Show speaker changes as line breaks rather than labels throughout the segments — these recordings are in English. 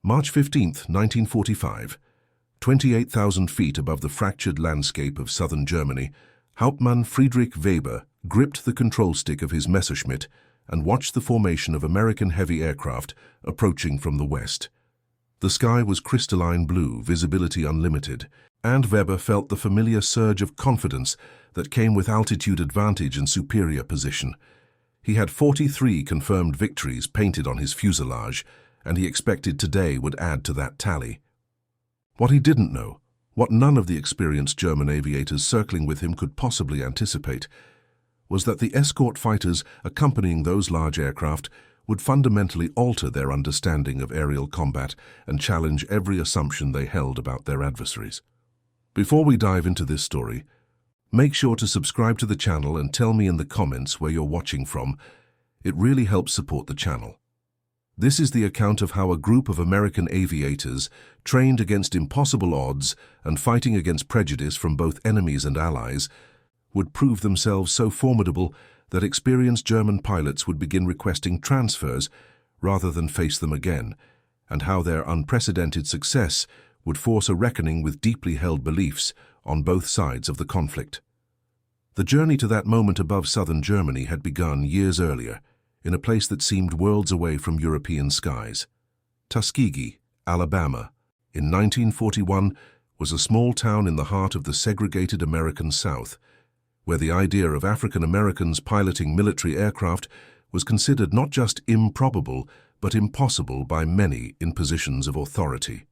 March 15, 1945. 28,000 feet above the fractured landscape of southern Germany, Hauptmann Friedrich Weber gripped the control stick of his Messerschmitt and watched the formation of American heavy aircraft approaching from the west. The sky was crystalline blue, visibility unlimited, and Weber felt the familiar surge of confidence that came with altitude advantage and superior position. He had 43 confirmed victories painted on his fuselage, and he expected today would add to that tally. What he didn't know, what none of the experienced German aviators circling with him could possibly anticipate, was that the escort fighters accompanying those large aircraft would fundamentally alter their understanding of aerial combat and challenge every assumption they held about their adversaries. Before we dive into this story, make sure to subscribe to the channel and tell me in the comments where you're watching from. It really helps support the channel. This is the account of how a group of American aviators, trained against impossible odds and fighting against prejudice from both enemies and allies, would prove themselves so formidable that experienced German pilots would begin requesting transfers rather than face them again, and how their unprecedented success would force a reckoning with deeply held beliefs on both sides of the conflict. The journey to that moment above southern Germany had begun years earlier, in a place that seemed worlds away from European skies. Tuskegee, Alabama, in 1941, was a small town in the heart of the segregated American South, where the idea of African Americans piloting military aircraft was considered not just improbable, but impossible by many in positions of authority.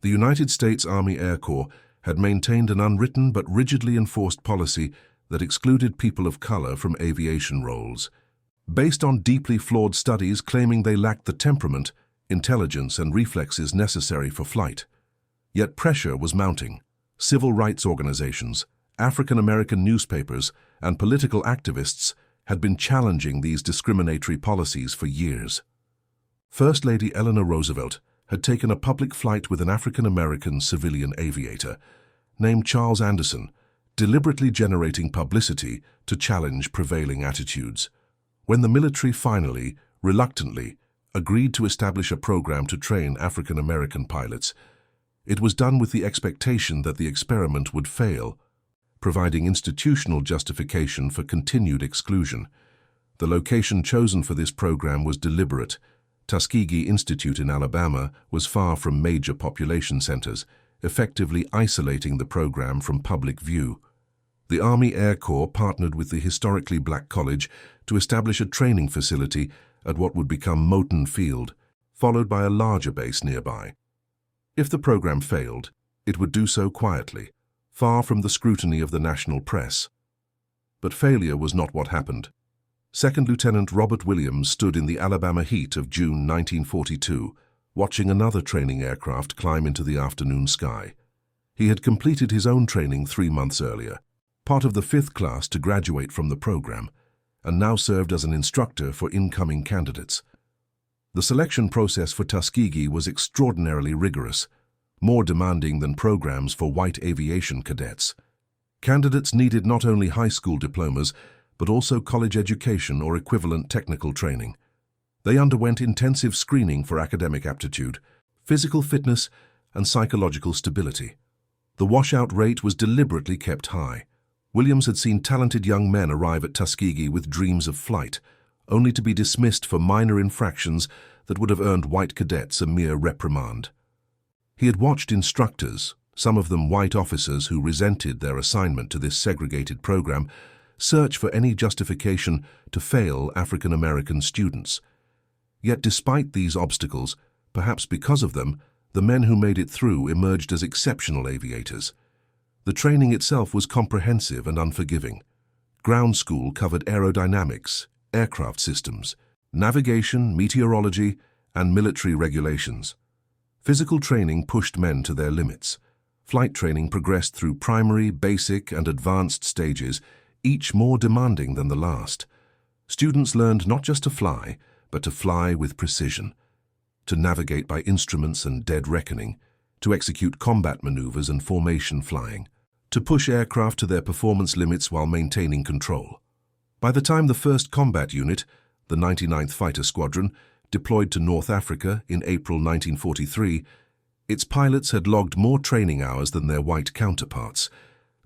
The United States Army Air Corps had maintained an unwritten but rigidly enforced policy that excluded people of color from aviation roles, based on deeply flawed studies claiming they lacked the temperament, intelligence, and reflexes necessary for flight. Yet pressure was mounting. Civil rights organizations, African American newspapers, and political activists had been challenging these discriminatory policies for years. First Lady Eleanor Roosevelt had taken a public flight with an African American civilian aviator named Charles Anderson, deliberately generating publicity to challenge prevailing attitudes. When the military finally, reluctantly, agreed to establish a program to train African American pilots, it was done with the expectation that the experiment would fail, providing institutional justification for continued exclusion. The location chosen for this program was deliberate. Tuskegee Institute in Alabama was far from major population centers, effectively isolating the program from public view. The Army Air Corps partnered with the historically black college to establish a training facility at what would become Moton Field, followed by a larger base nearby. If the program failed, it would do so quietly, far from the scrutiny of the national press. But failure was not what happened. Second Lieutenant Robert Williams stood in the Alabama heat of June 1942, watching another training aircraft climb into the afternoon sky. He had completed his own training 3 months earlier, part of the 5th class to graduate from the program, and now served as an instructor for incoming candidates. The selection process for Tuskegee was extraordinarily rigorous, more demanding than programs for white aviation cadets. Candidates needed not only high school diplomas, but also college education or equivalent technical training. They underwent intensive screening for academic aptitude, physical fitness, and psychological stability. The washout rate was deliberately kept high. Williams had seen talented young men arrive at Tuskegee with dreams of flight, only to be dismissed for minor infractions that would have earned white cadets a mere reprimand. He had watched instructors, some of them white officers who resented their assignment to this segregated program, search for any justification to fail African American students. Yet despite these obstacles, perhaps because of them, the men who made it through emerged as exceptional aviators. The training itself was comprehensive and unforgiving. Ground school covered aerodynamics, aircraft systems, navigation, meteorology, and military regulations. Physical training pushed men to their limits. Flight training progressed through primary, basic, and advanced stages, each more demanding than the last. Students learned not just to fly, but to fly with precision, to navigate by instruments and dead reckoning, to execute combat maneuvers and formation flying, to push aircraft to their performance limits while maintaining control. By the time the 1st Combat Unit, the 99th Fighter Squadron, deployed to North Africa in April 1943, its pilots had logged more training hours than their white counterparts.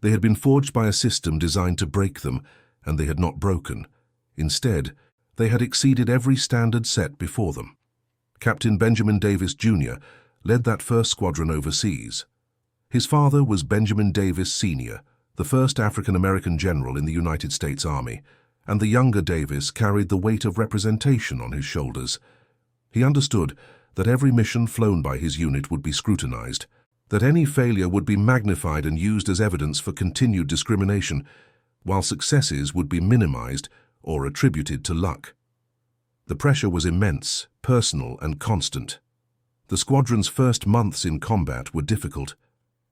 They had been forged by a system designed to break them, and they had not broken. Instead, they had exceeded every standard set before them. Captain Benjamin Davis, Jr. led that first squadron overseas. His father was Benjamin Davis, Sr., the first African-American general in the United States Army, and the younger Davis carried the weight of representation on his shoulders. He understood that every mission flown by his unit would be scrutinized, that any failure would be magnified and used as evidence for continued discrimination, while successes would be minimized or attributed to luck. The pressure was immense, personal, and constant. The squadron's first months in combat were difficult.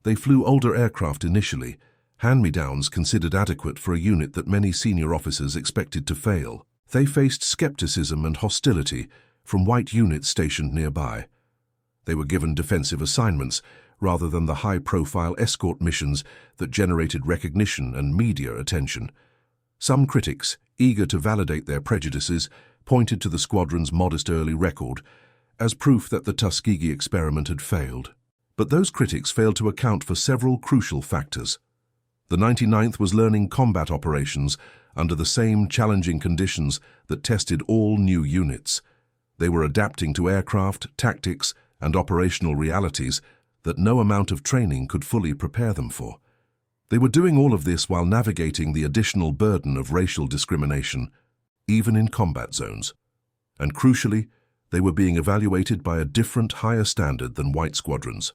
They flew older aircraft initially, hand-me-downs considered adequate for a unit that many senior officers expected to fail. They faced skepticism and hostility from white units stationed nearby. They were given defensive assignments rather than the high-profile escort missions that generated recognition and media attention. Some critics, eager to validate their prejudices, pointed to the squadron's modest early record as proof that the Tuskegee experiment had failed. But those critics failed to account for several crucial factors. The 99th was learning combat operations under the same challenging conditions that tested all new units. They were adapting to aircraft, tactics, and operational realities that no amount of training could fully prepare them for. They were doing all of this while navigating the additional burden of racial discrimination, even in combat zones. And crucially, they were being evaluated by a different, higher standard than white squadrons.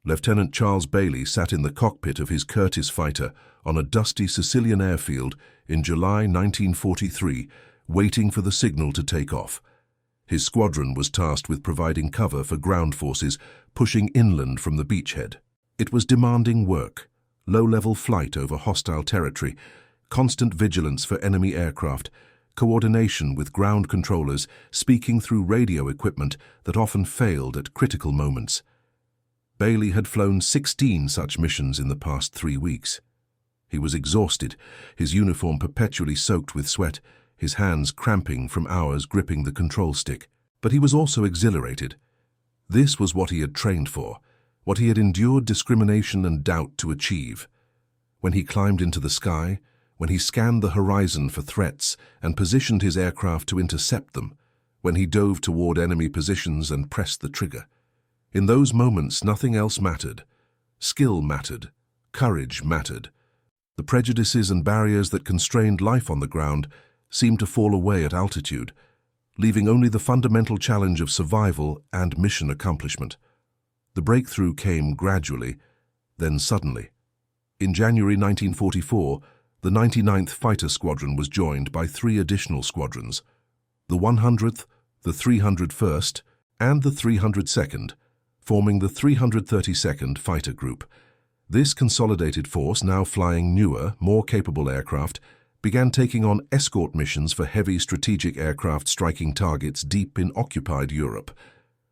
Lieutenant Charles Bailey sat in the cockpit of his Curtiss fighter on a dusty Sicilian airfield in July 1943, waiting for the signal to take off. His squadron was tasked with providing cover for ground forces pushing inland from the beachhead. It was demanding work, low-level flight over hostile territory, constant vigilance for enemy aircraft, coordination with ground controllers speaking through radio equipment that often failed at critical moments. Bailey had flown 16 such missions in the past 3 weeks. He was exhausted, his uniform perpetually soaked with sweat, his hands cramping from hours gripping the control stick. But he was also exhilarated. This was what he had trained for, what he had endured discrimination and doubt to achieve. When he climbed into the sky, when he scanned the horizon for threats and positioned his aircraft to intercept them, when he dove toward enemy positions and pressed the trigger. In those moments, nothing else mattered. Skill mattered. Courage mattered. The prejudices and barriers that constrained life on the ground seemed to fall away at altitude, leaving only the fundamental challenge of survival and mission accomplishment. The breakthrough came gradually, then suddenly. In January 1944, the 99th Fighter Squadron was joined by 3 additional squadrons, the 100th, the 301st, and the 302nd, forming the 332nd Fighter Group. This consolidated force, now flying newer, more capable aircraft, began taking on escort missions for heavy strategic aircraft striking targets deep in occupied Europe.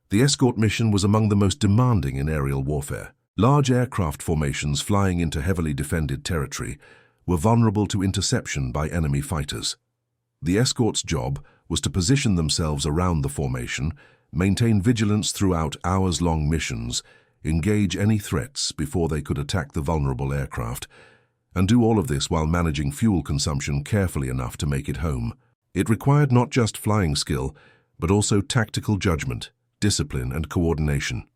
The escort mission was among the most demanding in aerial warfare. Large aircraft formations flying into heavily defended territory were vulnerable to interception by enemy fighters. The escort's job was to position themselves around the formation, maintain vigilance throughout hours-long missions, engage any threats before they could attack the vulnerable aircraft, and do all of this while managing fuel consumption carefully enough to make it home. It required not just flying skill, but also tactical judgment, discipline, and coordination.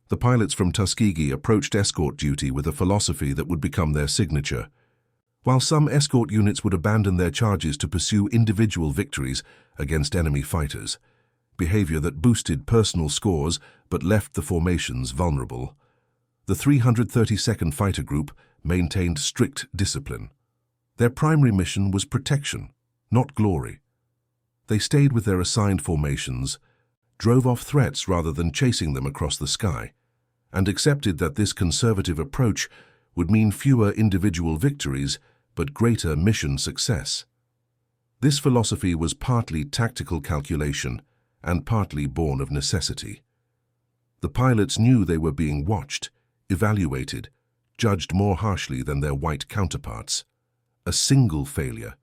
The pilots from Tuskegee approached escort duty with a philosophy that would become their signature. While some escort units would abandon their charges to pursue individual victories against enemy fighters, behavior that boosted personal scores but left the formations vulnerable, the 332nd Fighter Group maintained strict discipline. Their primary mission was protection, not glory. They stayed with their assigned formations, drove off threats rather than chasing them across the sky, and accepted that this conservative approach would mean fewer individual victories but greater mission success. This philosophy was partly tactical calculation and partly born of necessity. The pilots knew they were being watched, evaluated, judged more harshly than their white counterparts. A single failure,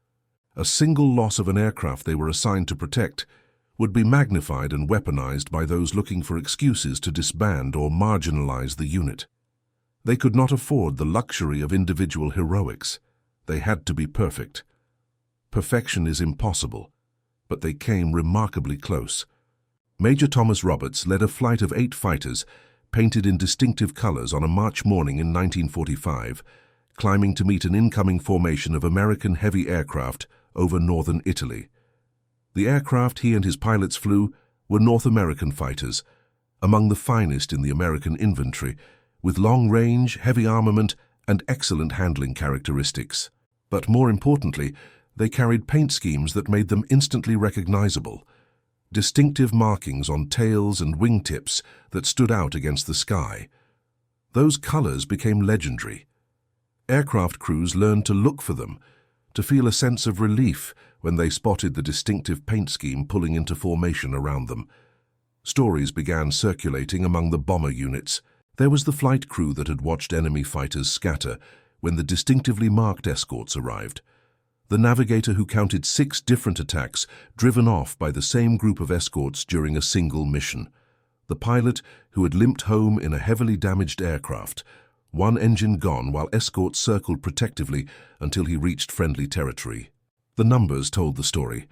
a single loss of an aircraft they were assigned to protect, would be magnified and weaponized by those looking for excuses to disband or marginalize the unit. They could not afford the luxury of individual heroics. They had to be perfect. Perfection is impossible, but they came remarkably close. Major Thomas Roberts led a flight of 8 fighters, painted in distinctive colors on a March morning in 1945, climbing to meet an incoming formation of American heavy aircraft over northern Italy. The aircraft he and his pilots flew were North American fighters, among the finest in the American infantry, with long-range, heavy armament and excellent handling characteristics. But more importantly, they carried paint schemes that made them instantly recognizable, distinctive markings on tails and wingtips that stood out against the sky. Those colors became legendary. Aircraft crews learned to look for them, to feel a sense of relief when they spotted the distinctive paint scheme pulling into formation around them. Stories began circulating among the bomber units. There was the flight crew that had watched enemy fighters scatter when the distinctively marked escorts arrived. The navigator who counted 6 different attacks driven off by the same group of escorts during a single mission. The pilot who had limped home in a heavily damaged aircraft, one engine gone while escorts circled protectively until he reached friendly territory. The numbers told the story.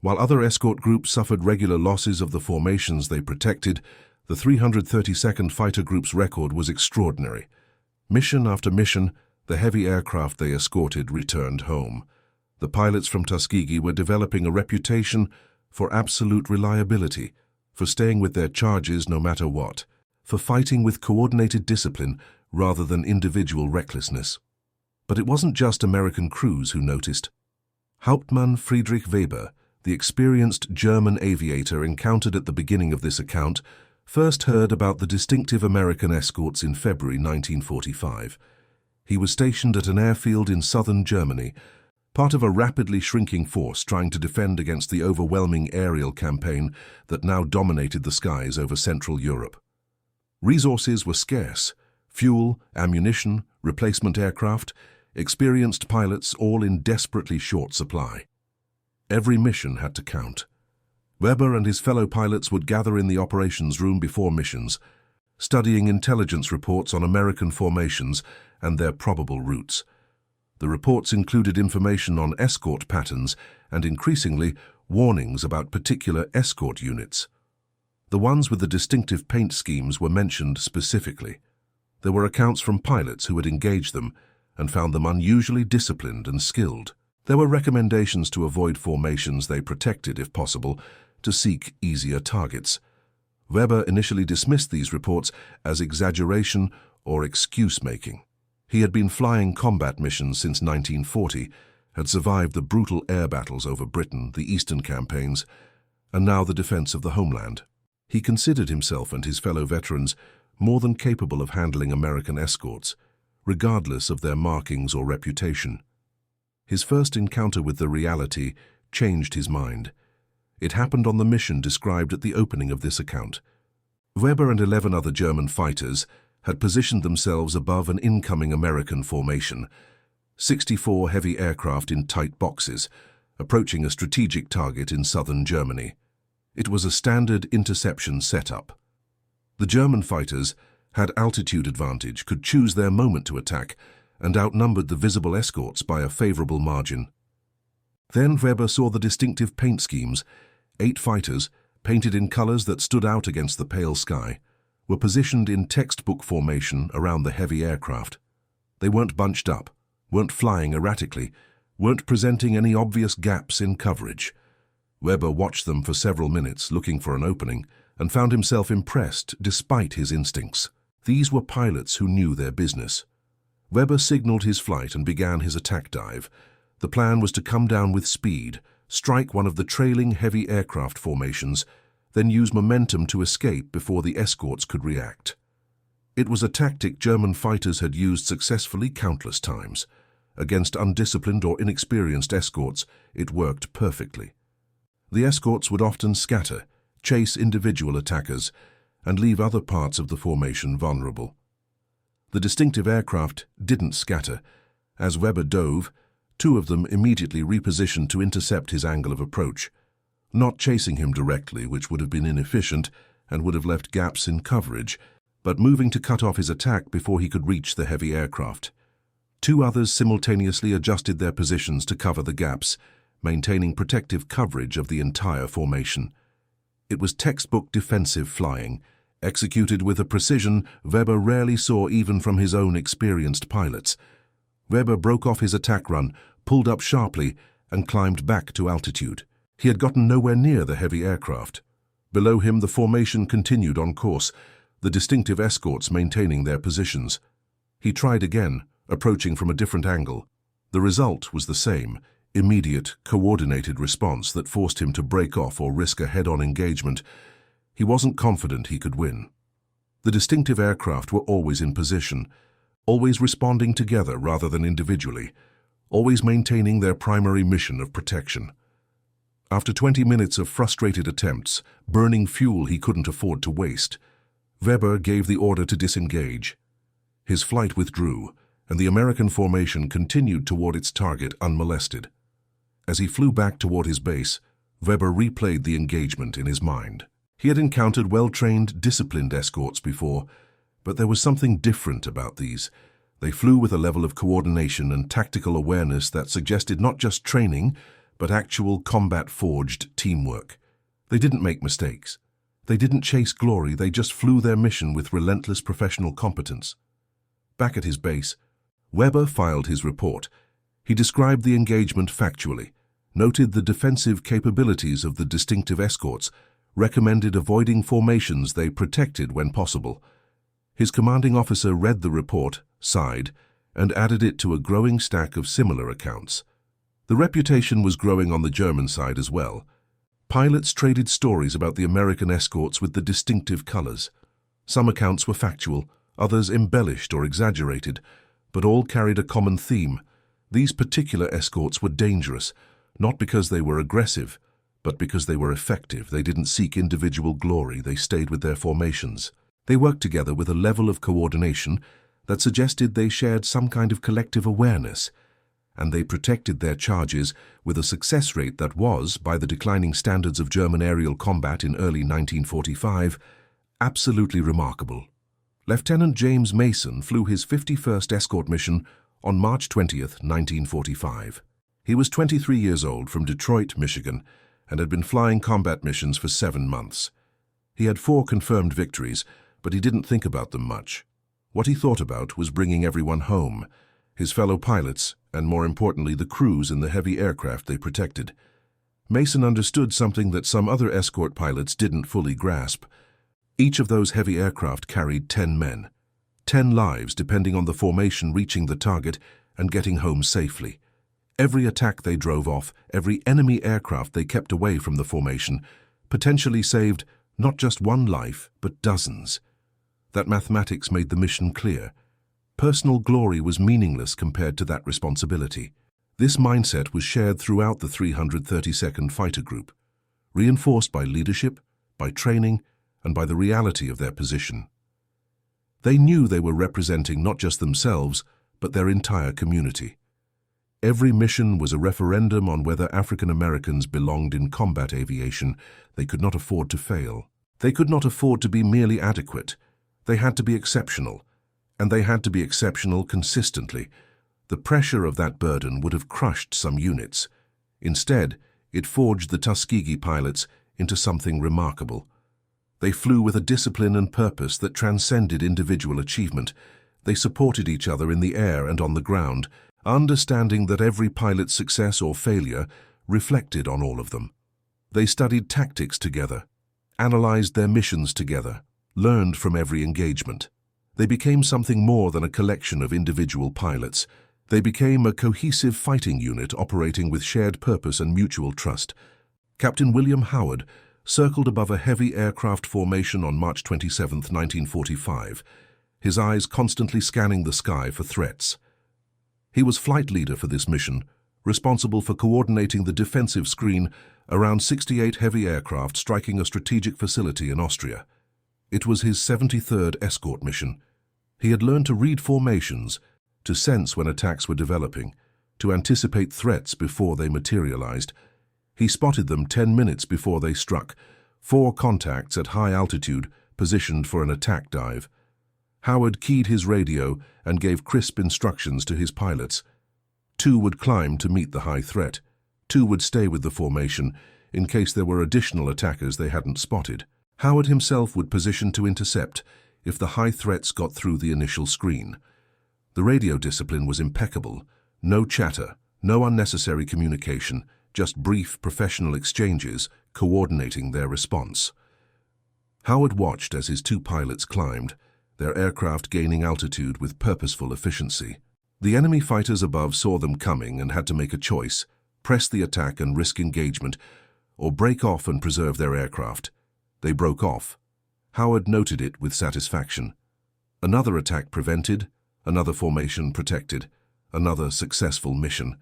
While other escort groups suffered regular losses of the formations they protected, the 332nd Fighter Group's record was extraordinary. Mission after mission, the heavy aircraft they escorted returned home. The pilots from Tuskegee were developing a reputation for absolute reliability, for staying with their charges no matter what, for fighting with coordinated discipline rather than individual recklessness. But it wasn't just American crews who noticed. Hauptmann Friedrich Weber, the experienced German aviator encountered at the beginning of this account, first heard about the distinctive American escorts in February 1945. He was stationed at an airfield in southern Germany, part of a rapidly shrinking force trying to defend against the overwhelming aerial campaign that now dominated the skies over Central Europe. Resources were scarce: fuel, ammunition, replacement aircraft, experienced pilots, all in desperately short supply. Every mission had to count. Weber and his fellow pilots would gather in the operations room before missions, studying intelligence reports on American formations and their probable routes. The reports included information on escort patterns and, increasingly, warnings about particular escort units. The ones with the distinctive paint schemes were mentioned specifically. There were accounts from pilots who had engaged them and found them unusually disciplined and skilled. There were recommendations to avoid formations they protected if possible, to seek easier targets. Weber initially dismissed these reports as exaggeration or excuse-making. He had been flying combat missions since 1940, had survived the brutal air battles over Britain, the Eastern campaigns, and now the defense of the homeland. He considered himself and his fellow veterans more than capable of handling American escorts, regardless of their markings or reputation. His first encounter with the reality changed his mind. It happened on the mission described at the opening of this account. Weber and 11 other German fighters had positioned themselves above an incoming American formation, 64 heavy aircraft in tight boxes, approaching a strategic target in southern Germany. It was a standard interception setup. The German fighters had altitude advantage, could choose their moment to attack, and outnumbered the visible escorts by a favorable margin. Then Weber saw the distinctive paint schemes. 8 fighters, painted in colors that stood out against the pale sky, were positioned in textbook formation around the heavy aircraft. They weren't bunched up, weren't flying erratically, weren't presenting any obvious gaps in coverage. Weber watched them for several minutes, looking for an opening, and found himself impressed despite his instincts. These were pilots who knew their business. Weber signaled his flight and began his attack dive. The plan was to come down with speed, strike one of the trailing heavy aircraft formations, then use momentum to escape before the escorts could react. It was a tactic German fighters had used successfully countless times. Against undisciplined or inexperienced escorts, it worked perfectly. The escorts would often scatter, chase individual attackers, and leave other parts of the formation vulnerable. The distinctive aircraft didn't scatter. As Weber dove, 2 of them immediately repositioned to intercept his angle of approach. not chasing him directly, which would have been inefficient and would have left gaps in coverage, but moving to cut off his attack before he could reach the heavy aircraft. Two others simultaneously adjusted their positions to cover the gaps, maintaining protective coverage of the entire formation. It was textbook defensive flying, executed with a precision Weber rarely saw even from his own experienced pilots. Weber broke off his attack run, pulled up sharply, and climbed back to altitude. He had gotten nowhere near the heavy aircraft. Below him, the formation continued on course, the distinctive escorts maintaining their positions. He tried again, approaching from a different angle. The result was the same, immediate, coordinated response that forced him to break off or risk a head-on engagement. He wasn't confident he could win. The distinctive aircraft were always in position, always responding together rather than individually, always maintaining their primary mission of protection. After 20 minutes of frustrated attempts, burning fuel he couldn't afford to waste, Weber gave the order to disengage. His flight withdrew, and the American formation continued toward its target unmolested. As he flew back toward his base, Weber replayed the engagement in his mind. He had encountered well-trained, disciplined escorts before, but there was something different about these. They flew with a level of coordination and tactical awareness that suggested not just training, but actual combat-forged teamwork. They didn't make mistakes. They didn't chase glory, they just flew their mission with relentless professional competence. Back at his base, Weber filed his report. He described the engagement factually, noted the defensive capabilities of the distinctive escorts, recommended avoiding formations they protected when possible. His commanding officer read the report, sighed, and added it to a growing stack of similar accounts. The reputation was growing on the German side as well. Pilots traded stories about the American escorts with the distinctive colors. Some accounts were factual, others embellished or exaggerated, but all carried a common theme. These particular escorts were dangerous, not because they were aggressive, but because they were effective. They didn't seek individual glory, they stayed with their formations. They worked together with a level of coordination that suggested they shared some kind of collective awareness, and they protected their charges with a success rate that was, by the declining standards of German aerial combat in early 1945, absolutely remarkable. Lieutenant James Mason flew his 51st escort mission on March 20th, 1945. He was 23 years old, from Detroit, Michigan, and had been flying combat missions for 7 months. He had 4 confirmed victories, but he didn't think about them much. What he thought about was bringing everyone home, his fellow pilots, and more importantly, the crews in the heavy aircraft they protected. Mason understood something that some other escort pilots didn't fully grasp. Each of those heavy aircraft carried 10 men, 10 lives depending on the formation reaching the target and getting home safely. Every attack they drove off, every enemy aircraft they kept away from the formation, potentially saved not just one life, but dozens. That mathematics made the mission clear. Personal glory was meaningless compared to that responsibility. This mindset was shared throughout the 332nd Fighter Group, reinforced by leadership, by training, and by the reality of their position. They knew they were representing not just themselves, but their entire community. Every mission was a referendum on whether African Americans belonged in combat aviation. They could not afford to fail. They could not afford to be merely adequate. They had to be exceptional, and they had to be exceptional consistently. The pressure of that burden would have crushed some units. Instead, it forged the Tuskegee pilots into something remarkable. They flew with a discipline and purpose that transcended individual achievement. They supported each other in the air and on the ground, understanding that every pilot's success or failure reflected on all of them. They studied tactics together, analyzed their missions together, learned from every engagement. They became something more than a collection of individual pilots. They became a cohesive fighting unit operating with shared purpose and mutual trust. Captain William Howard circled above a heavy aircraft formation on March 27, 1945, his eyes constantly scanning the sky for threats. He was flight leader for this mission, responsible for coordinating the defensive screen around 68 heavy aircraft striking a strategic facility in Austria. It was his 73rd escort mission. He had learned to read formations, to sense when attacks were developing, to anticipate threats before they materialized. He spotted them 10 minutes before they struck, 4 contacts at high altitude positioned for an attack dive. Howard keyed his radio and gave crisp instructions to his pilots. 2 would climb to meet the high threat. 2 would stay with the formation in case there were additional attackers they hadn't spotted. Howard himself would position to intercept if the high threats got through the initial screen. The radio discipline was impeccable. No chatter, no unnecessary communication, just brief professional exchanges coordinating their response. Howard watched as his 2 pilots climbed, their aircraft gaining altitude with purposeful efficiency. The enemy fighters above saw them coming and had to make a choice: press the attack and risk engagement, or break off and preserve their aircraft. They broke off. Howard noted it with satisfaction. Another attack prevented, another formation protected, another successful mission.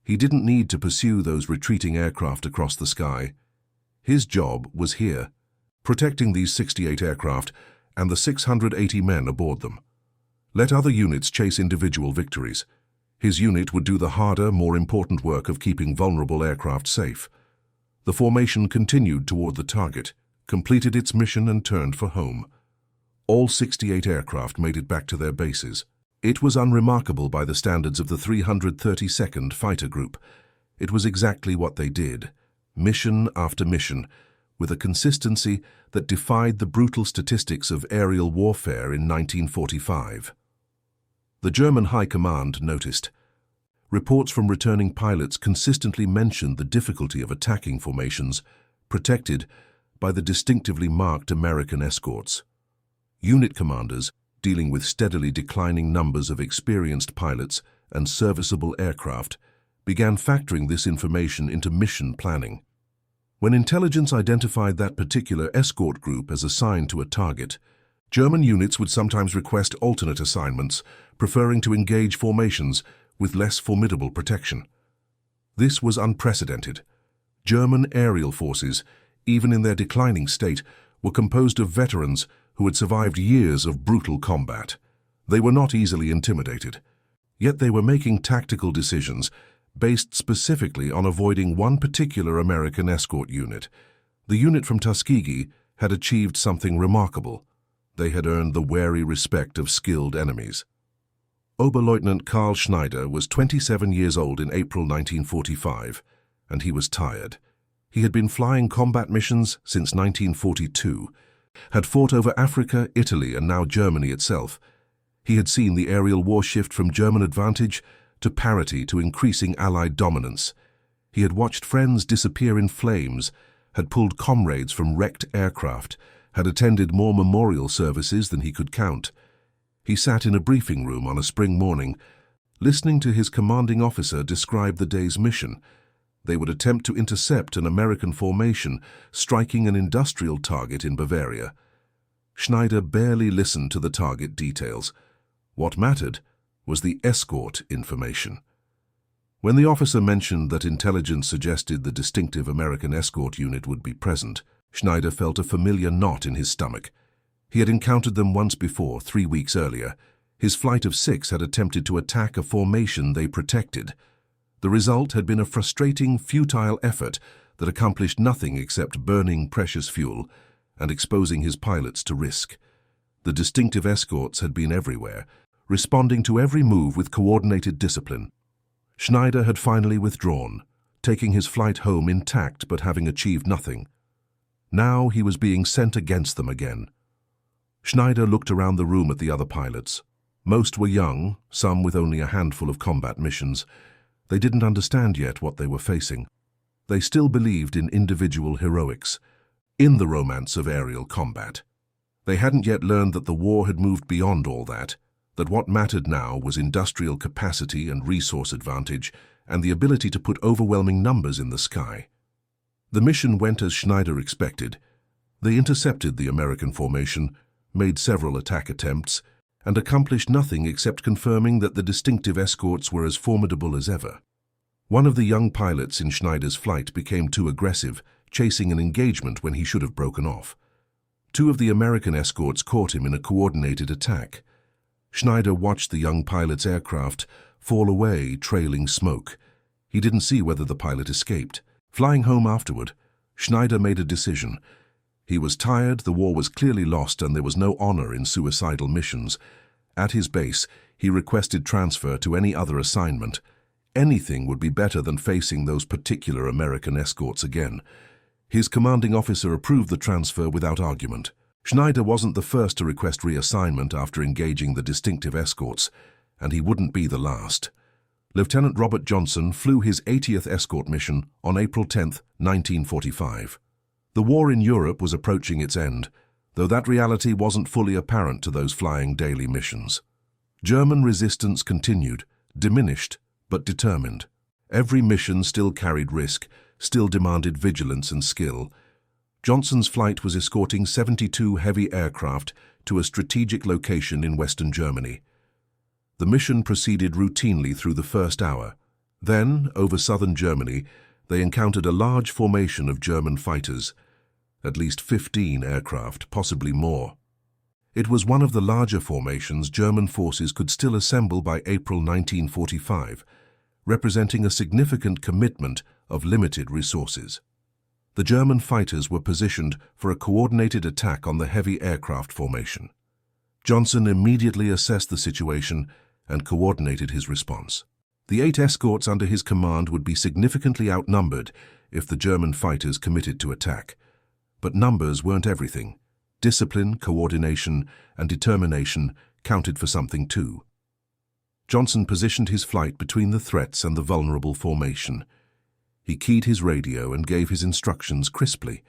He didn't need to pursue those retreating aircraft across the sky. His job was here, protecting these 68 aircraft and the 680 men aboard them. Let other units chase individual victories. His unit would do the harder, more important work of keeping vulnerable aircraft safe. The formation continued toward the target, completed its mission and turned for home. All 68 aircraft made it back to their bases. It was unremarkable by the standards of the 332nd Fighter Group. It was exactly what they did, mission after mission, with a consistency that defied the brutal statistics of aerial warfare in 1945. The German High Command noticed. Reports from returning pilots consistently mentioned the difficulty of attacking formations, protected by the distinctively marked American escorts. Unit commanders, dealing with steadily declining numbers of experienced pilots and serviceable aircraft, began factoring this information into mission planning. When intelligence identified that particular escort group as assigned to a target, German units would sometimes request alternate assignments, preferring to engage formations with less formidable protection. This was unprecedented. German aerial forces, even in their declining state, were composed of veterans who had survived years of brutal combat. They were not easily intimidated. Yet they were making tactical decisions based specifically on avoiding one particular American escort unit. The unit from Tuskegee had achieved something remarkable. They had earned the wary respect of skilled enemies. Oberleutnant Karl Schneider was 27 years old in April 1945, and he was tired. He had been flying combat missions since 1942, had fought over Africa, Italy, and now Germany itself. He had seen the aerial war shift from German advantage to parity to increasing Allied dominance. He had watched friends disappear in flames, had pulled comrades from wrecked aircraft, had attended more memorial services than he could count. He sat in a briefing room on a spring morning, listening to his commanding officer describe the day's mission. They would attempt to intercept an American formation striking an industrial target in Bavaria. Schneider barely listened to the target details. What mattered was the escort information. When the officer mentioned that intelligence suggested the distinctive American escort unit would be present, Schneider felt a familiar knot in his stomach. He had encountered them once before, 3 weeks earlier. His flight of 6 had attempted to attack a formation they protected. The result had been a frustrating, futile effort that accomplished nothing except burning precious fuel and exposing his pilots to risk. The distinctive escorts had been everywhere, responding to every move with coordinated discipline. Schneider had finally withdrawn, taking his flight home intact but having achieved nothing. Now he was being sent against them again. Schneider looked around the room at the other pilots. Most were young, some with only a handful of combat missions. They didn't understand yet what they were facing. They still believed in individual heroics, in the romance of aerial combat. They hadn't yet learned that the war had moved beyond all that what mattered now was industrial capacity and resource advantage and the ability to put overwhelming numbers in the sky. The mission went as Schneider expected. They intercepted the American formation, made several attack attempts, and accomplished nothing except confirming that the distinctive escorts were as formidable as ever. One of the young pilots in Schneider's flight became too aggressive, chasing an engagement when he should have broken off. 2 of the American escorts caught him in a coordinated attack. Schneider watched the young pilot's aircraft fall away, trailing smoke. He didn't see whether the pilot escaped. Flying home afterward, Schneider made a decision. He was tired, the war was clearly lost, and there was no honor in suicidal missions. At his base, he requested transfer to any other assignment. Anything would be better than facing those particular American escorts again. His commanding officer approved the transfer without argument. Schneider wasn't the first to request reassignment after engaging the distinctive escorts, and he wouldn't be the last. Lieutenant Robert Johnson flew his 80th escort mission on April 10, 1945. The war in Europe was approaching its end, though that reality wasn't fully apparent to those flying daily missions. German resistance continued, diminished but determined. Every mission still carried risk, still demanded vigilance and skill. Johnson's flight was escorting 72 heavy aircraft to a strategic location in Western Germany. The mission proceeded routinely through the first hour. Then, over southern Germany, they encountered a large formation of German fighters, at least 15 aircraft, possibly more. It was one of the larger formations German forces could still assemble by April 1945, representing a significant commitment of limited resources. The German fighters were positioned for a coordinated attack on the heavy aircraft formation. Johnson immediately assessed the situation and coordinated his response. The 8 escorts under his command would be significantly outnumbered if the German fighters committed to attack. But numbers weren't everything. Discipline, coordination, and determination counted for something too. Johnson positioned his flight between the threats and the vulnerable formation. He keyed his radio and gave his instructions crisply.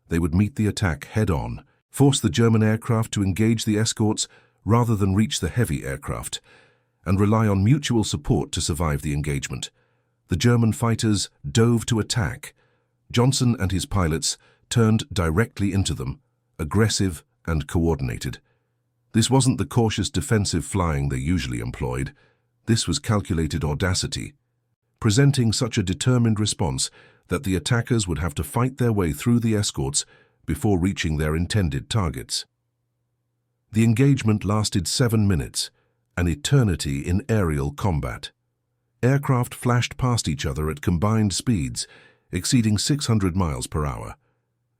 They would meet the attack head-on, force the German aircraft to engage the escorts rather than reach the heavy aircraft, and rely on mutual support to survive the engagement. The German fighters dove to attack. Johnson and his pilots turned directly into them, aggressive and coordinated. This wasn't the cautious defensive flying they usually employed. This was calculated audacity, presenting such a determined response that the attackers would have to fight their way through the escorts before reaching their intended targets. The engagement lasted 7 minutes, an eternity in aerial combat. Aircraft flashed past each other at combined speeds exceeding 600 miles per hour.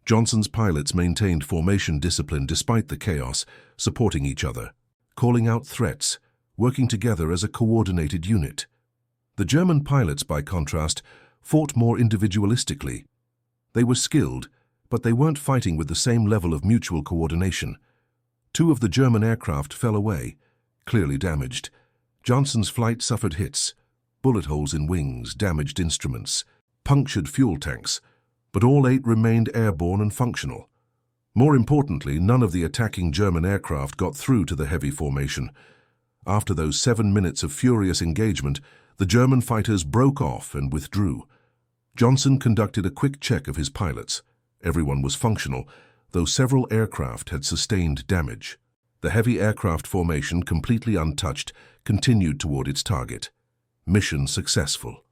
Johnson's pilots maintained formation discipline despite the chaos, supporting each other, calling out threats, working together as a coordinated unit. The German pilots, by contrast, fought more individualistically. They were skilled, but they weren't fighting with the same level of mutual coordination. 2 of the German aircraft fell away, clearly damaged. Johnson's flight suffered hits, bullet holes in wings, damaged instruments, punctured fuel tanks, but all 8 remained airborne and functional. More importantly, none of the attacking German aircraft got through to the heavy formation. After those 7 minutes of furious engagement, the German fighters broke off and withdrew. Johnson conducted a quick check of his pilots. Everyone was functional, though several aircraft had sustained damage. The heavy aircraft formation, completely untouched, continued toward its target. Mission successful.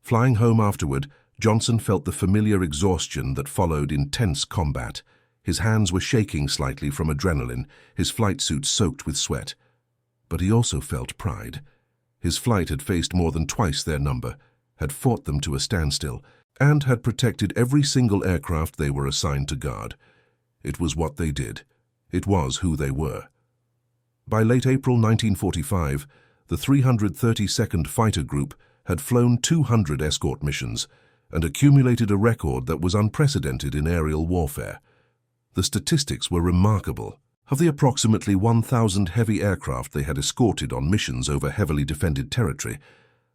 Flying home afterward, Johnson felt the familiar exhaustion that followed intense combat. His hands were shaking slightly from adrenaline, his flight suit soaked with sweat. But he also felt pride. His flight had faced more than twice their number, had fought them to a standstill, and had protected every single aircraft they were assigned to guard. It was what they did. It was who they were. By late April 1945, the 332nd Fighter Group had flown 200 escort missions and accumulated a record that was unprecedented in aerial warfare. The statistics were remarkable. Of the approximately 1,000 heavy aircraft they had escorted on missions over heavily defended territory,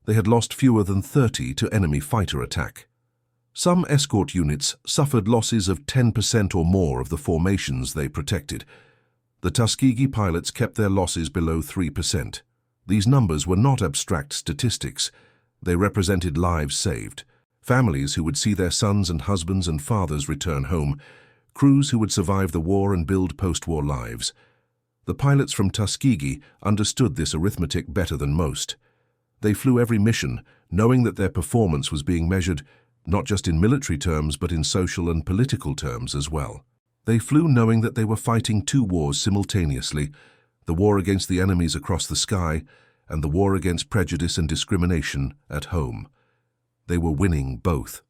they had lost fewer than 30 to enemy fighter attack. Some escort units suffered losses of 10% or more of the formations they protected. The Tuskegee pilots kept their losses below 3%. These numbers were not abstract statistics. They represented lives saved, families who would see their sons and husbands and fathers return home, crews who would survive the war and build post-war lives. The pilots from Tuskegee understood this arithmetic better than most. They flew every mission, knowing that their performance was being measured not just in military terms but in social and political terms as well. They flew knowing that they were fighting 2 wars simultaneously, the war against the enemies across the sky and the war against prejudice and discrimination at home. They were winning both.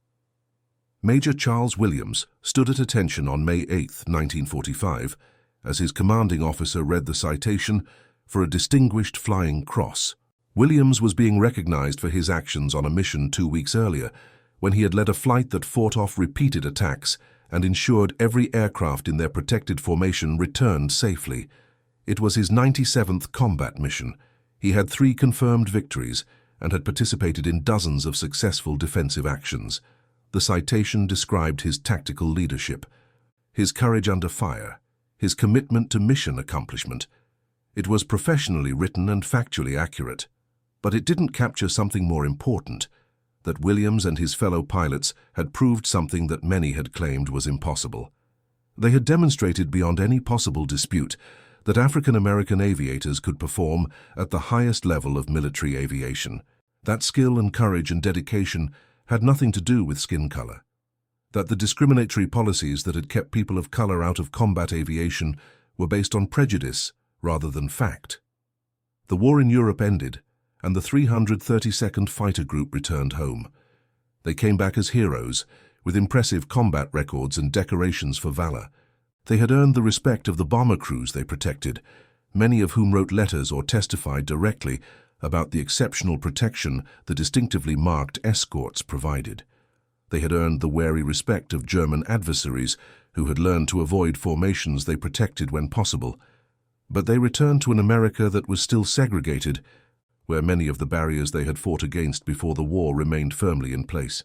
Major Charles Williams stood at attention on May 8, 1945, as his commanding officer read the citation for a Distinguished Flying Cross. Williams was being recognized for his actions on a mission 2 weeks earlier, when he had led a flight that fought off repeated attacks and ensured every aircraft in their protected formation returned safely. It was his 97th combat mission. He had 3 confirmed victories and had participated in dozens of successful defensive actions. The citation described his tactical leadership, his courage under fire, his commitment to mission accomplishment. It was professionally written and factually accurate, but it didn't capture something more important, that Williams and his fellow pilots had proved something that many had claimed was impossible. They had demonstrated beyond any possible dispute that African-American aviators could perform at the highest level of military aviation. That skill and courage and dedication had nothing to do with skin color. That the discriminatory policies that had kept people of color out of combat aviation were based on prejudice rather than fact. The war in Europe ended, and the 332nd Fighter Group returned home. They came back as heroes, with impressive combat records and decorations for valor. They had earned the respect of the bomber crews they protected, many of whom wrote letters or testified directly about the exceptional protection the distinctively marked escorts provided. They had earned the wary respect of German adversaries who had learned to avoid formations they protected when possible. But they returned to an America that was still segregated, where many of the barriers they had fought against before the war remained firmly in place.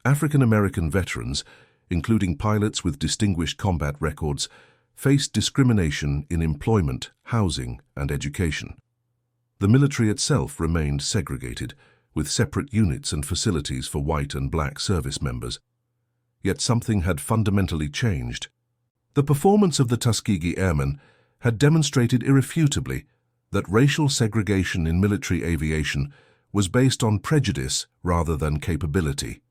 African-American veterans, including pilots with distinguished combat records, faced discrimination in employment, housing, and education. The military itself remained segregated, with separate units and facilities for white and black service members. Yet something had fundamentally changed. The performance of the Tuskegee Airmen had demonstrated irrefutably that racial segregation in military aviation was based on prejudice rather than capability.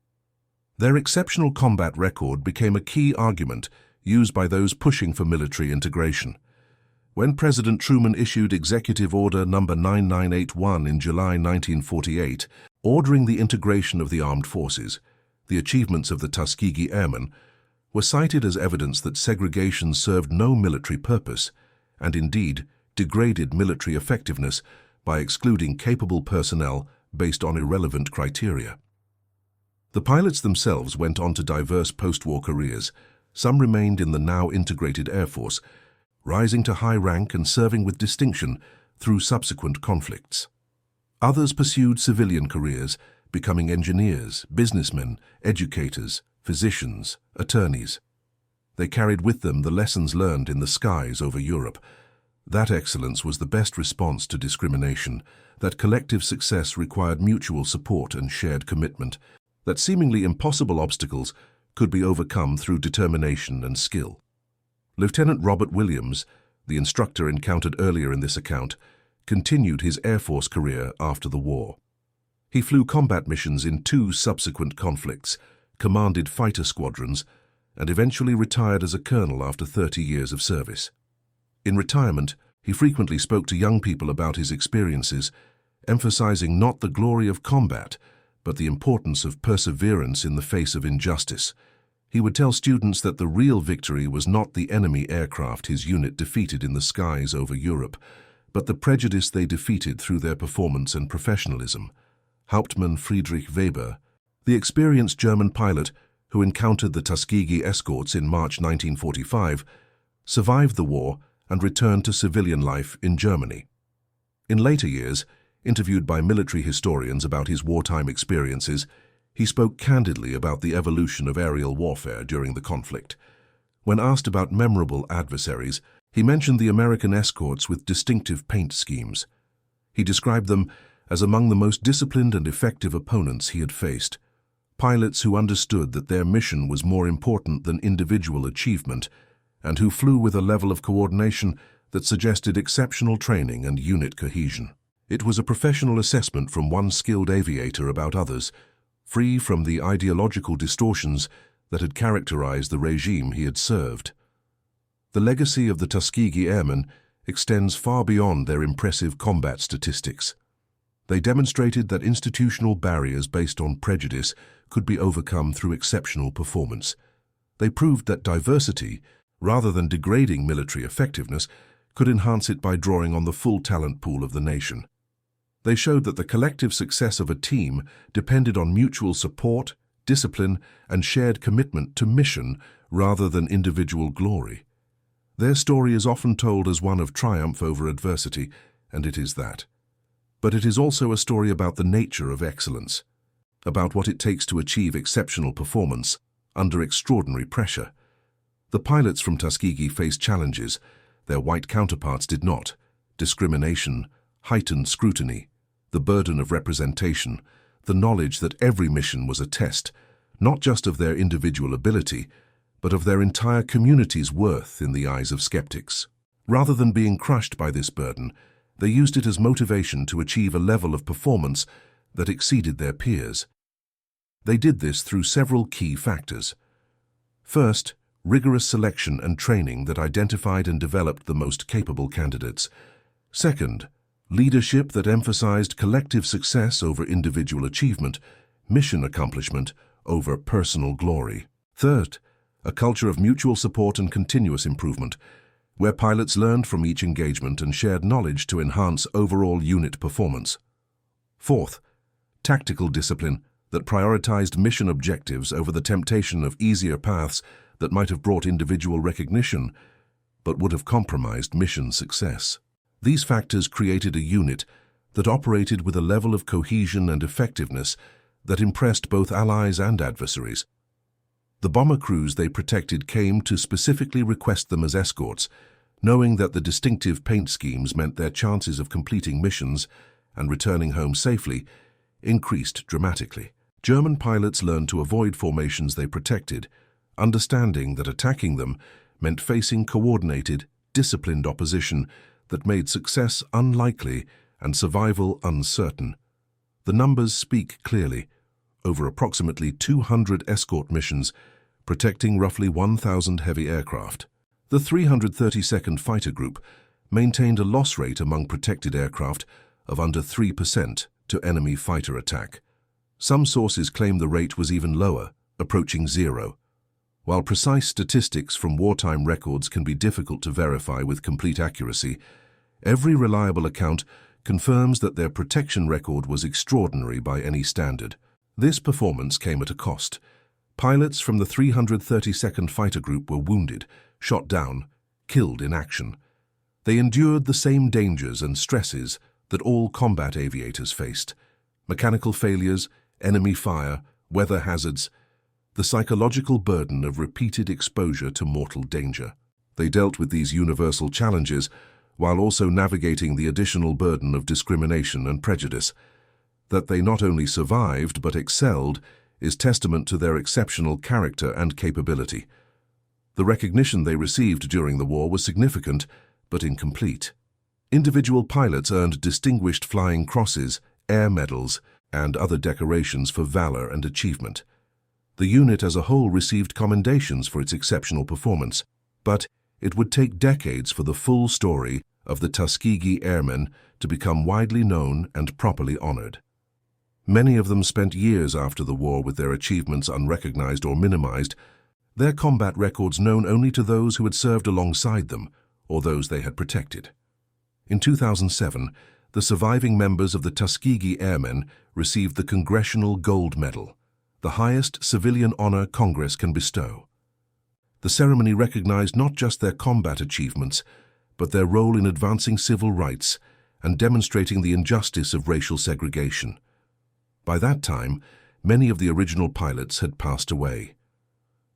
Their exceptional combat record became a key argument used by those pushing for military integration. When President Truman issued Executive Order No. 9981 in July 1948, ordering the integration of the armed forces, the achievements of the Tuskegee Airmen were cited as evidence that segregation served no military purpose and indeed degraded military effectiveness by excluding capable personnel based on irrelevant criteria. The pilots themselves went on to diverse post-war careers. Some remained in the now integrated Air Force, rising to high rank and serving with distinction through subsequent conflicts. Others pursued civilian careers, becoming engineers, businessmen, educators, physicians, attorneys. They carried with them the lessons learned in the skies over Europe. That excellence was the best response to discrimination, that collective success required mutual support and shared commitment, that seemingly impossible obstacles could be overcome through determination and skill. Lieutenant Robert Williams, the instructor encountered earlier in this account, continued his Air Force career after the war. He flew combat missions in 2 subsequent conflicts, commanded fighter squadrons, and eventually retired as a colonel after 30 years of service. In retirement, he frequently spoke to young people about his experiences, emphasizing not the glory of combat, but the importance of perseverance in the face of injustice. He would tell students that the real victory was not the enemy aircraft his unit defeated in the skies over Europe, but the prejudice they defeated through their performance and professionalism. Hauptmann Friedrich Weber, the experienced German pilot who encountered the Tuskegee escorts in March 1945, survived the war and returned to civilian life in Germany. In later years, interviewed by military historians about his wartime experiences, he spoke candidly about the evolution of aerial warfare during the conflict. When asked about memorable adversaries, he mentioned the American escorts with distinctive paint schemes. He described them as among the most disciplined and effective opponents he had faced, pilots who understood that their mission was more important than individual achievement, and who flew with a level of coordination that suggested exceptional training and unit cohesion. It was a professional assessment from one skilled aviator about others, free from the ideological distortions that had characterized the regime he had served. The legacy of the Tuskegee Airmen extends far beyond their impressive combat statistics. They demonstrated that institutional barriers based on prejudice could be overcome through exceptional performance. They proved that diversity, rather than degrading military effectiveness, could enhance it by drawing on the full talent pool of the nation. They showed that the collective success of a team depended on mutual support, discipline, and shared commitment to mission rather than individual glory. Their story is often told as one of triumph over adversity, and it is that. But it is also a story about the nature of excellence, about what it takes to achieve exceptional performance under extraordinary pressure. The pilots from Tuskegee faced challenges their white counterparts did not: discrimination, heightened scrutiny, the burden of representation, the knowledge that every mission was a test, not just of their individual ability, but of their entire community's worth in the eyes of skeptics. Rather than being crushed by this burden, they used it as motivation to achieve a level of performance that exceeded their peers. They did this through several key factors. First, rigorous selection and training that identified and developed the most capable candidates. Second, leadership that emphasized collective success over individual achievement, mission accomplishment over personal glory. Third, a culture of mutual support and continuous improvement, where pilots learned from each engagement and shared knowledge to enhance overall unit performance. Fourth, tactical discipline that prioritized mission objectives over the temptation of easier paths that might have brought individual recognition, but would have compromised mission success. These factors created a unit that operated with a level of cohesion and effectiveness that impressed both allies and adversaries. The bomber crews they protected came to specifically request them as escorts, knowing that the distinctive paint schemes meant their chances of completing missions and returning home safely increased dramatically. German pilots learned to avoid formations they protected, understanding that attacking them meant facing coordinated, disciplined opposition that made success unlikely and survival uncertain. The numbers speak clearly: over approximately 200 escort missions, protecting roughly 1,000 heavy aircraft. The 332nd Fighter Group maintained a loss rate among protected aircraft of under 3% to enemy fighter attack. Some sources claim the rate was even lower, approaching zero. While precise statistics from wartime records can be difficult to verify with complete accuracy, every reliable account confirms that their protection record was extraordinary by any standard. This performance came at a cost. Pilots from the 332nd Fighter Group were wounded, shot down, killed in action. They endured the same dangers and stresses that all combat aviators faced: mechanical failures, enemy fire, weather hazards, the psychological burden of repeated exposure to mortal danger. They dealt with these universal challenges while also navigating the additional burden of discrimination and prejudice. That they not only survived but excelled is testament to their exceptional character and capability. The recognition they received during the war was significant but incomplete. Individual pilots earned distinguished flying crosses, air medals, and other decorations for valor and achievement. The unit as a whole received commendations for its exceptional performance, but it would take decades for the full story of the Tuskegee Airmen to become widely known and properly honored. Many of them spent years after the war with their achievements unrecognized or minimized, their combat records known only to those who had served alongside them or those they had protected. In 2007, the surviving members of the Tuskegee Airmen received the Congressional Gold Medal, the highest civilian honor Congress can bestow. The ceremony recognized not just their combat achievements, but their role in advancing civil rights and demonstrating the injustice of racial segregation. By that time, many of the original pilots had passed away.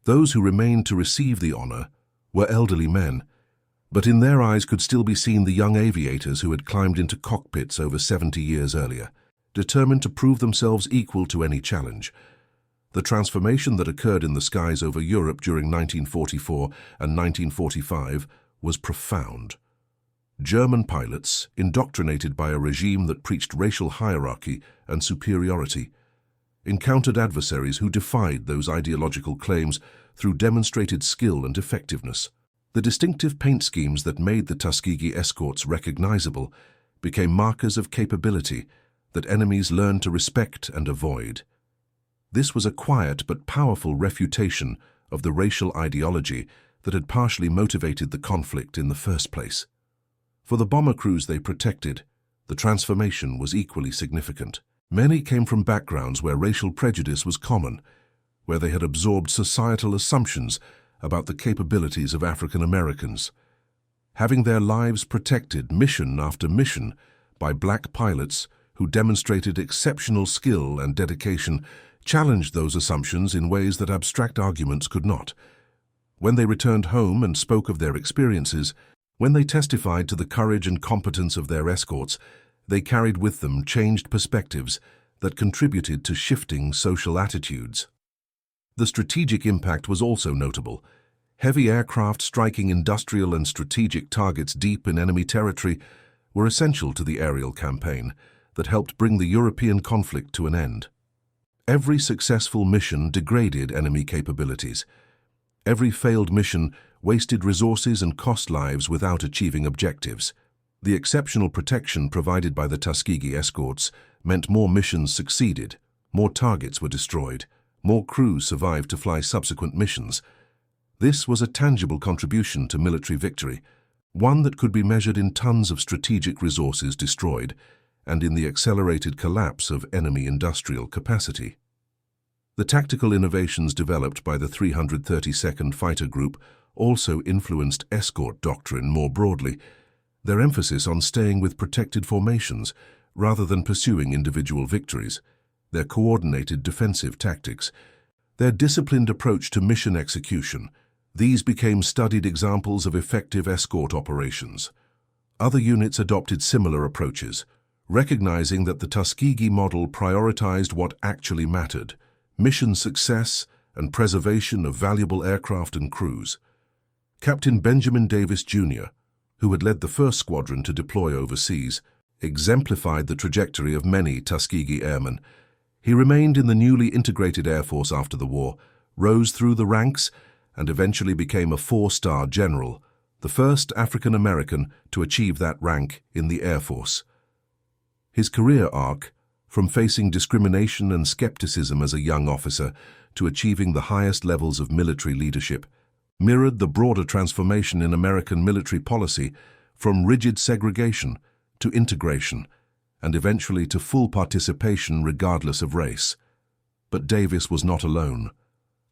Those who remained to receive the honor were elderly men, but in their eyes could still be seen the young aviators who had climbed into cockpits over 70 years earlier, determined to prove themselves equal to any challenge. The transformation that occurred in the skies over Europe during 1944 and 1945 was profound. German pilots, indoctrinated by a regime that preached racial hierarchy and superiority, encountered adversaries who defied those ideological claims through demonstrated skill and effectiveness. The distinctive paint schemes that made the Tuskegee escorts recognizable became markers of capability that enemies learned to respect and avoid. This was a quiet but powerful refutation of the racial ideology that had partially motivated the conflict in the first place. For the bomber crews they protected, the transformation was equally significant. Many came from backgrounds where racial prejudice was common, where they had absorbed societal assumptions about the capabilities of African Americans. Having their lives protected mission after mission by black pilots who demonstrated exceptional skill and dedication challenged those assumptions in ways that abstract arguments could not. When they returned home and spoke of their experiences, when they testified to the courage and competence of their escorts, they carried with them changed perspectives that contributed to shifting social attitudes. The strategic impact was also notable. Heavy aircraft striking industrial and strategic targets deep in enemy territory were essential to the aerial campaign that helped bring the European conflict to an end. Every successful mission degraded enemy capabilities. Every failed mission wasted resources and cost lives without achieving objectives. The exceptional protection provided by the Tuskegee escorts meant more missions succeeded, more targets were destroyed, more crews survived to fly subsequent missions. This was a tangible contribution to military victory, one that could be measured in tons of strategic resources destroyed and in the accelerated collapse of enemy industrial capacity. The tactical innovations developed by the 332nd Fighter Group also influenced escort doctrine more broadly, their emphasis on staying with protected formations rather than pursuing individual victories, their coordinated defensive tactics, their disciplined approach to mission execution. These became studied examples of effective escort operations. Other units adopted similar approaches, recognizing that the Tuskegee model prioritized what actually mattered: mission success and preservation of valuable aircraft and crews. Captain Benjamin Davis, Jr., who had led the first squadron to deploy overseas, exemplified the trajectory of many Tuskegee Airmen. He remained in the newly integrated Air Force after the war, rose through the ranks, and eventually became a 4-star general, the first African American to achieve that rank in the Air Force. His career arc, from facing discrimination and skepticism as a young officer to achieving the highest levels of military leadership, mirrored the broader transformation in American military policy from rigid segregation to integration and eventually to full participation regardless of race. But Davis was not alone.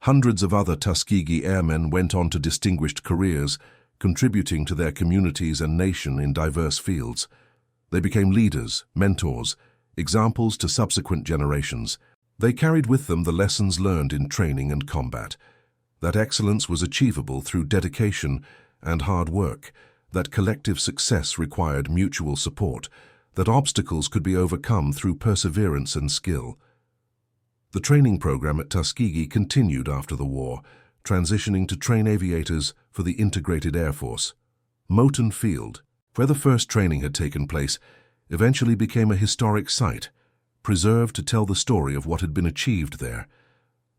Hundreds of other Tuskegee Airmen went on to distinguished careers, contributing to their communities and nation in diverse fields. They became leaders, mentors, examples to subsequent generations. They carried with them the lessons learned in training and combat. That excellence was achievable through dedication and hard work, that collective success required mutual support, that obstacles could be overcome through perseverance and skill. The training program at Tuskegee continued after the war, transitioning to train aviators for the Integrated Air Force. Moton Field, where the first training had taken place, eventually became a historic site, preserved to tell the story of what had been achieved there.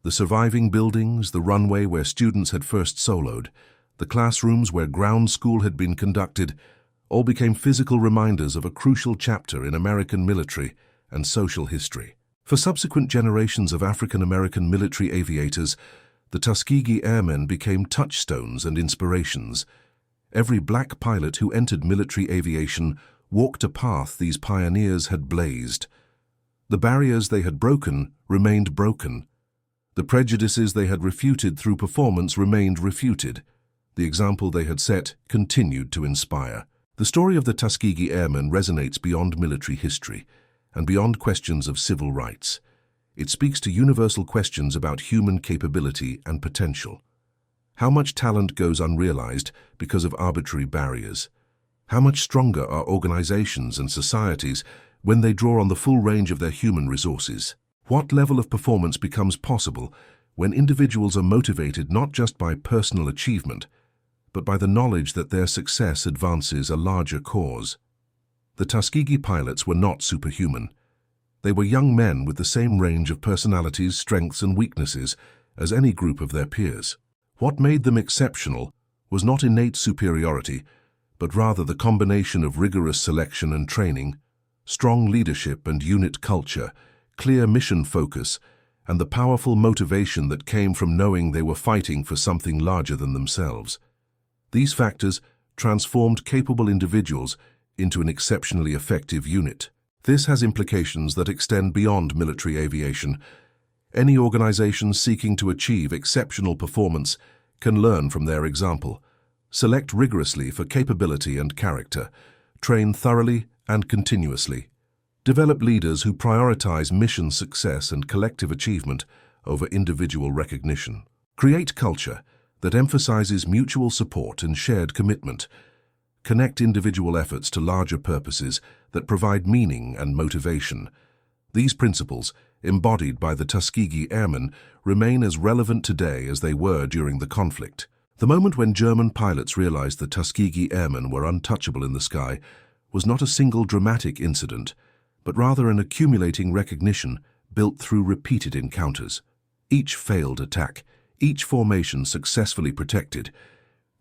The surviving buildings, the runway where students had first soloed, the classrooms where ground school had been conducted, all became physical reminders of a crucial chapter in American military and social history. For subsequent generations of African American military aviators, the Tuskegee Airmen became touchstones and inspirations. Every black pilot who entered military aviation walked a path these pioneers had blazed. The barriers they had broken remained broken. The prejudices they had refuted through performance remained refuted. The example they had set continued to inspire. The story of the Tuskegee Airmen resonates beyond military history and beyond questions of civil rights. It speaks to universal questions about human capability and potential. How much talent goes unrealized because of arbitrary barriers? How much stronger are organizations and societies when they draw on the full range of their human resources? What level of performance becomes possible when individuals are motivated not just by personal achievement, but by the knowledge that their success advances a larger cause? The Tuskegee pilots were not superhuman. They were young men with the same range of personalities, strengths, and weaknesses as any group of their peers. What made them exceptional was not innate superiority, but rather the combination of rigorous selection and training, strong leadership and unit culture, clear mission focus, and the powerful motivation that came from knowing they were fighting for something larger than themselves. These factors transformed capable individuals into an exceptionally effective unit. This has implications that extend beyond military aviation. Any organization seeking to achieve exceptional performance can learn from their example. Select rigorously for capability and character. Train thoroughly and continuously. Develop leaders who prioritize mission success and collective achievement over individual recognition. Create culture that emphasizes mutual support and shared commitment. Connect individual efforts to larger purposes that provide meaning and motivation. These principles, embodied by the Tuskegee Airmen, remain as relevant today as they were during the conflict. The moment when German pilots realized the Tuskegee Airmen were untouchable in the sky was not a single dramatic incident, but rather an accumulating recognition built through repeated encounters. Each failed attack, each formation successfully protected,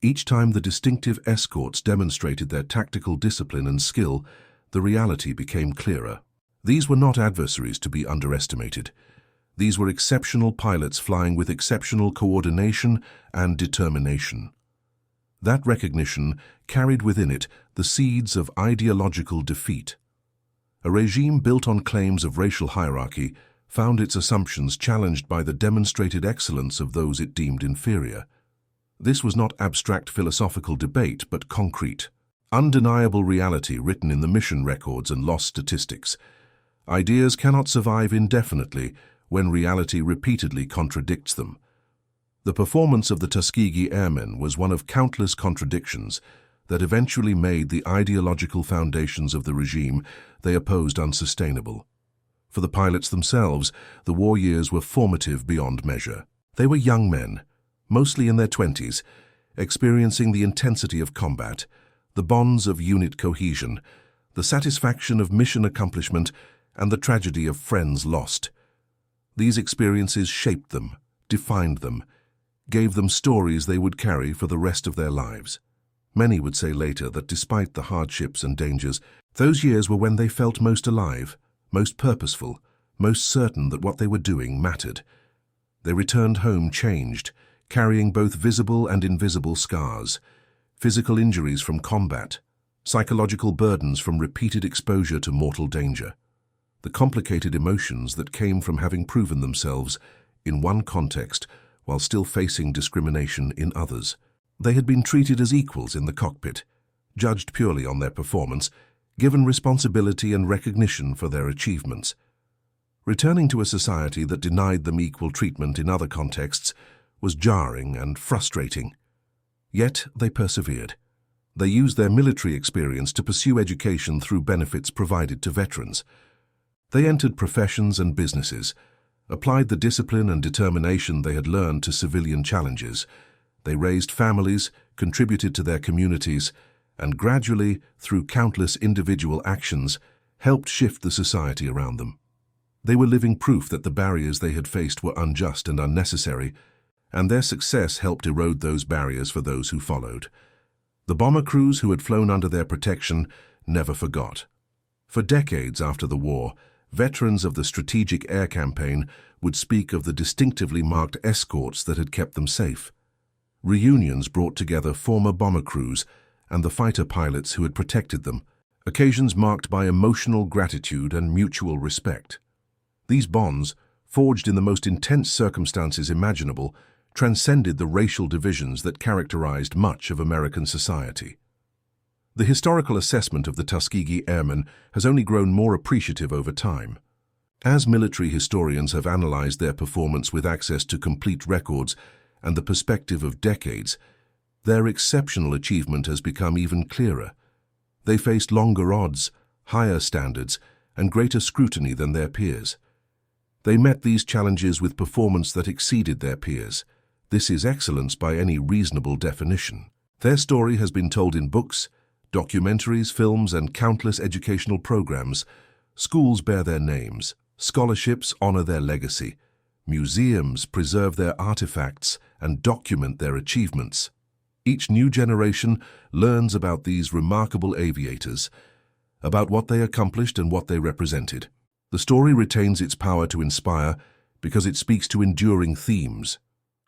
each time the distinctive escorts demonstrated their tactical discipline and skill, the reality became clearer. These were not adversaries to be underestimated. These were exceptional pilots flying with exceptional coordination and determination. That recognition carried within it the seeds of ideological defeat. A regime built on claims of racial hierarchy found its assumptions challenged by the demonstrated excellence of those it deemed inferior. This was not abstract philosophical debate, but concrete, undeniable reality written in the mission records and lost statistics. Ideas cannot survive indefinitely when reality repeatedly contradicts them. The performance of the Tuskegee Airmen was one of countless contradictions that eventually made the ideological foundations of the regime they opposed unsustainable. For the pilots themselves, the war years were formative beyond measure. They were young men, mostly in their 20s, experiencing the intensity of combat, the bonds of unit cohesion, the satisfaction of mission accomplishment, and the tragedy of friends lost. These experiences shaped them, defined them, gave them stories they would carry for the rest of their lives. Many would say later that despite the hardships and dangers, those years were when they felt most alive, most purposeful, most certain that what they were doing mattered. They returned home changed, carrying both visible and invisible scars, physical injuries from combat, psychological burdens from repeated exposure to mortal danger, the complicated emotions that came from having proven themselves in one context while still facing discrimination in others. They had been treated as equals in the cockpit, judged purely on their performance, given responsibility and recognition for their achievements. Returning to a society that denied them equal treatment in other contexts was jarring and frustrating. Yet they persevered. They used their military experience to pursue education through benefits provided to veterans. They entered professions and businesses, applied the discipline and determination they had learned to civilian challenges. They raised families, contributed to their communities, and gradually, through countless individual actions, helped shift the society around them. They were living proof that the barriers they had faced were unjust and unnecessary, and their success helped erode those barriers for those who followed. The bomber crews who had flown under their protection never forgot. For decades after the war, veterans of the Strategic Air Campaign would speak of the distinctively marked escorts that had kept them safe. Reunions brought together former bomber crews and the fighter pilots who had protected them, occasions marked by emotional gratitude and mutual respect. These bonds, forged in the most intense circumstances imaginable, transcended the racial divisions that characterized much of American society. The historical assessment of the Tuskegee Airmen has only grown more appreciative over time. As military historians have analyzed their performance with access to complete records and the perspective of decades, their exceptional achievement has become even clearer. They faced longer odds, higher standards, and greater scrutiny than their peers. They met these challenges with performance that exceeded their peers. This is excellence by any reasonable definition. Their story has been told in books, documentaries, films, and countless educational programs. Schools bear their names, scholarships honor their legacy, museums preserve their artifacts and document their achievements. Each new generation learns about these remarkable aviators, about what they accomplished and what they represented. The story retains its power to inspire because it speaks to enduring themes: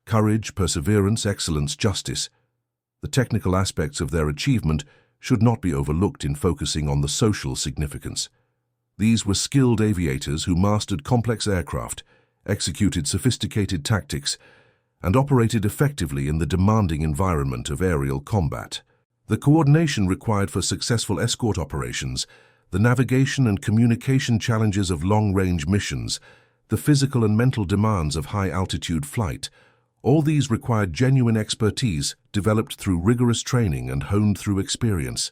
courage, perseverance, excellence, justice. The technical aspects of their achievement should not be overlooked in focusing on the social significance. These were skilled aviators who mastered complex aircraft, executed sophisticated tactics, and operated effectively in the demanding environment of aerial combat. The coordination required for successful escort operations, the navigation and communication challenges of long-range missions, the physical and mental demands of high-altitude flight, all these required genuine expertise developed through rigorous training and honed through experience.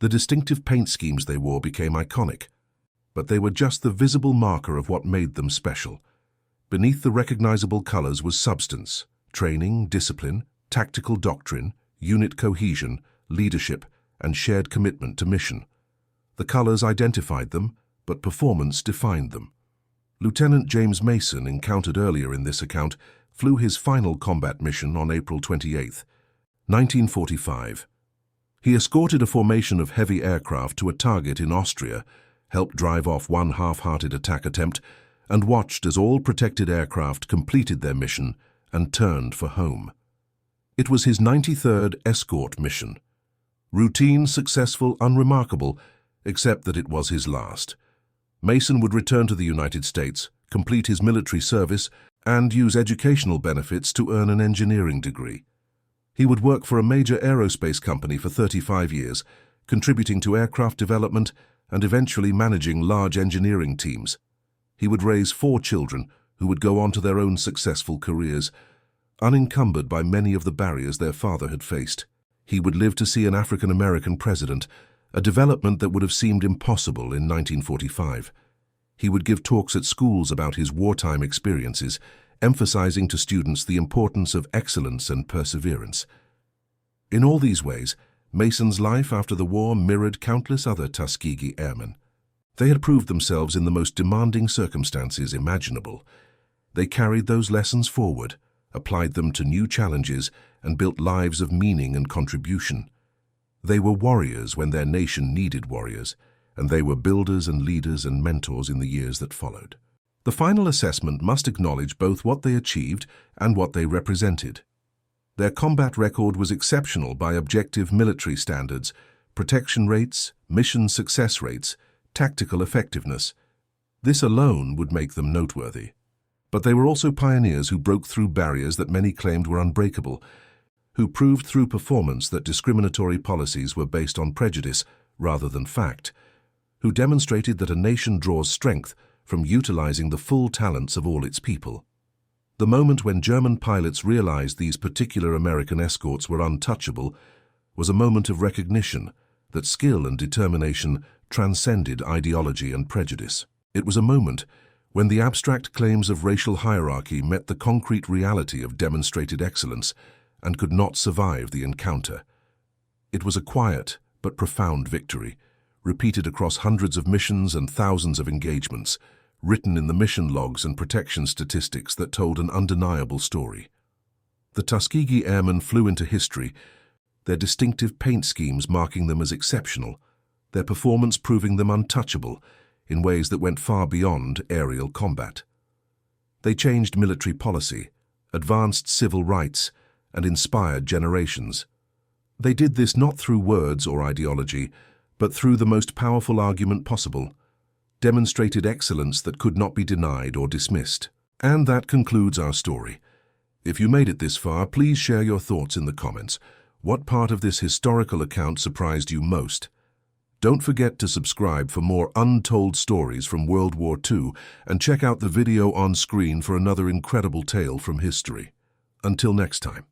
The distinctive paint schemes they wore became iconic, but they were just the visible marker of what made them special. Beneath the recognizable colors was substance: training, discipline, tactical doctrine, unit cohesion, leadership, and shared commitment to mission. The colors identified them, but performance defined them. Lieutenant James Mason, encountered earlier in this account, flew his final combat mission on April 28, 1945. He escorted a formation of heavy aircraft to a target in Austria, helped drive off one half-hearted attack attempt, and watched as all protected aircraft completed their mission and turned for home. It was his 93rd escort mission. Routine, successful, unremarkable, except that it was his last. Mason would return to the United States, complete his military service, and use educational benefits to earn an engineering degree. He would work for a major aerospace company for 35 years, contributing to aircraft development and eventually managing large engineering teams. He would raise 4 children who would go on to their own successful careers, unencumbered by many of the barriers their father had faced. He would live to see an African-American president, a development that would have seemed impossible in 1945. He would give talks at schools about his wartime experiences, emphasizing to students the importance of excellence and perseverance. In all these ways, Mason's life after the war mirrored countless other Tuskegee Airmen. They had proved themselves in the most demanding circumstances imaginable. They carried those lessons forward, applied them to new challenges, and built lives of meaning and contribution. They were warriors when their nation needed warriors, and they were builders and leaders and mentors in the years that followed. The final assessment must acknowledge both what they achieved and what they represented. Their combat record was exceptional by objective military standards: protection rates, mission success rates, tactical effectiveness. This alone would make them noteworthy. But they were also pioneers who broke through barriers that many claimed were unbreakable, who proved through performance that discriminatory policies were based on prejudice rather than fact, who demonstrated that a nation draws strength from utilizing the full talents of all its people. The moment when German pilots realized these particular American escorts were untouchable was a moment of recognition that skill and determination transcended ideology and prejudice. It was a moment when the abstract claims of racial hierarchy met the concrete reality of demonstrated excellence and could not survive the encounter. It was a quiet but profound victory, repeated across hundreds of missions and thousands of engagements, written in the mission logs and protection statistics that told an undeniable story. The Tuskegee Airmen flew into history, their distinctive paint schemes marking them as exceptional, their performance proving them untouchable in ways that went far beyond aerial combat. They changed military policy, advanced civil rights, and inspired generations. They did this not through words or ideology, but through the most powerful argument possible, demonstrated excellence that could not be denied or dismissed. And that concludes our story. If you made it this far, please share your thoughts in the comments. What part of this historical account surprised you most? Don't forget to subscribe for more untold stories from World War II and check out the video on screen for another incredible tale from history. Until next time.